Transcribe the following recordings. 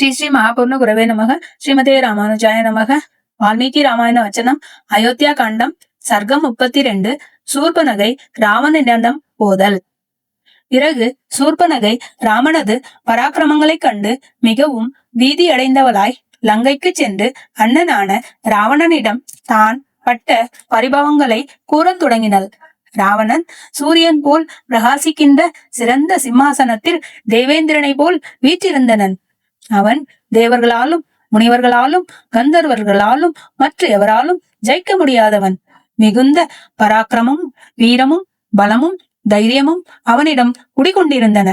ஸ்ரீ ஸ்ரீ மகாபூர்ண குரவே நமக. ஸ்ரீமதே ராமானுஜாய நமக. வால்மீகி ராமாயண வச்சனம். அயோத்தியா காண்டம் சர்க்கம் 32. சூர்பனகை ராவணனிடம் போதல். பிறகு சூர்பனகை ராமனது பராக்கிரமங்களைக் கண்டு மிகவும் பீதியடைந்தவளாய் லங்கைக்கு சென்று அண்ணனான ராவணனிடம் தான் பட்ட பரிபவங்களை கூறத் தொடங்கினாள். ராவணன் சூரியன் போல் பிரகாசிக்கின்ற சிறந்த சிம்மாசனத்தில் தேவேந்திரனை போல் வீற்றிருந்தனன். அவன் தேவர்களாலும் முனிவர்களாலும் கந்தர்வர்களாலும் மற்ற எவராலும் ஜெயிக்க முடியாதவன். மிகுந்த பராக்கிரமும் வீரமும் பலமும் தைரியமும் அவனிடம் குடிகொண்டிருந்தன.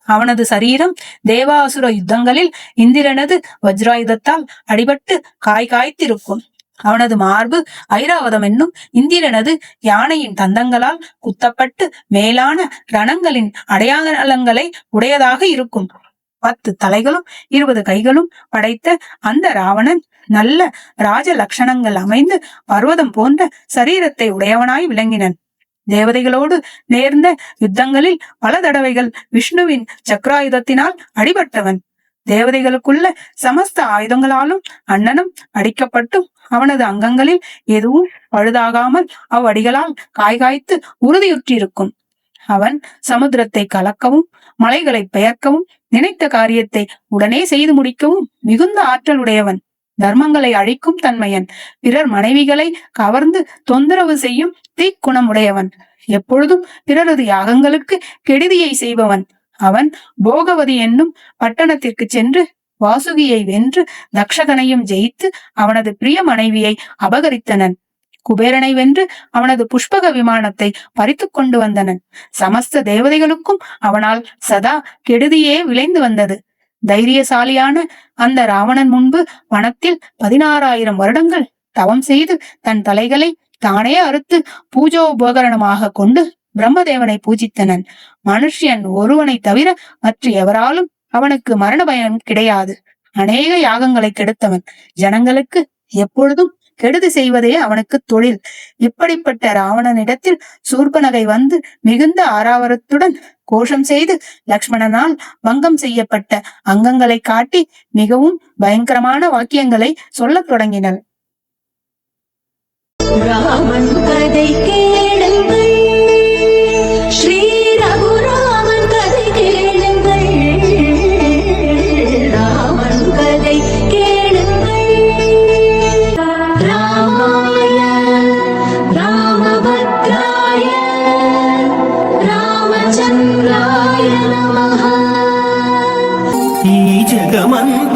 அவனது சரீரம் தேவாசுர யுத்தங்களில் இந்திரனது வஜ்ராயுதத்தால் அடிபட்டு காய்காய்த்திருக்கும். அவனது மார்பு ஐராவதம் என்னும் இந்திரனது யானையின் தந்தங்களால் குத்தப்பட்டு மேலான ரணங்களின் அடையாளங்களை உடையதாக இருக்கும். 10 தலைகளும் 20 கைகளும் படைத்த அந்த ராவணன் நல்ல ராஜ லட்சணங்கள் அமைந்து பர்வதம் போன்ற சரீரத்தை உடையவனாய் விளங்கினன். தேவதைகளோடு நேர்ந்த யுத்தங்களில் பல தடவைகள் விஷ்ணுவின் சக்கராயுதத்தினால் அடிபட்டவன். தேவதைகளுக்குள்ள சமஸ்த ஆயுதங்களாலும் அண்ணனும் அடிக்கப்பட்டும் அவனது அங்கங்களில் எதுவும் பழுதாகாமல் அவ்வடிகளால் காய்காய்த்து உறுதியுற்றிருக்கும். அவன் சமுத்திரத்தை கலக்கவும் மலைகளை பெயர்க்கவும் நினைத்த காரியத்தை உடனே செய்து முடிக்கவும் மிகுந்த ஆற்றல் உடையவன். தர்மங்களை அழிக்கும் தன்மையன். பிறர் மனைவிகளை கவர்ந்து தொந்தரவு செய்யும் தீக்குணம் உடையவன். எப்பொழுதும் பிறரது யாகங்களுக்கு கெடுதியை செய்பவன். அவன் போகவதி என்னும் பட்டணத்திற்கு சென்று வாசுகியை வென்று தக்ஷகனையும் ஜெயித்து அவனது பிரிய மனைவியை அபகரித்தனன். குபேரனை வென்று அவனது புஷ்பக விமானத்தை பறித்து கொண்டு வந்தனன். சமஸ்த தேவதைகளுக்கும் அவனால் சதா கெடுதியே விளைந்து வந்தது. தைரியசாலியான அந்த ராவணன் முன்பு வனத்தில் 16,000 வருடங்கள் தவம் செய்து தன் தலைகளை தானே அறுத்து பூஜோபகரணமாக கொண்டு பிரம்மதேவனை பூஜித்தனன். மனுஷன் ஒருவனை தவிர மற்ற எவராலும் அவனுக்கு மரண பயம் கிடையாது. அநேக யாகங்களை கெடுத்தவன். ஜனங்களுக்கு எப்பொழுதும் கெடுதி செய்வதே அவனுக்கு தொழில். இப்படிப்பட்ட ராவணனிடத்தில் சூர்பனகை வந்து மிகுந்த ஆரவாரத்துடன் கோஷம் செய்து லக்ஷ்மணனால் பங்கம் செய்யப்பட்ட அங்கங்களை காட்டி மிகவும் பயங்கரமான வாக்கியங்களை சொல்லத் தொடங்கினாள். ராமன் கதை கேளுங்கள், ஸ்ரீ ரகுராமன் கதை கேளுங்கள், ராமன் கதை கேளுங்கள். ராமாய ராமபத்ராய ராமச்சந்திராய நமஹ. ఈ జగమంత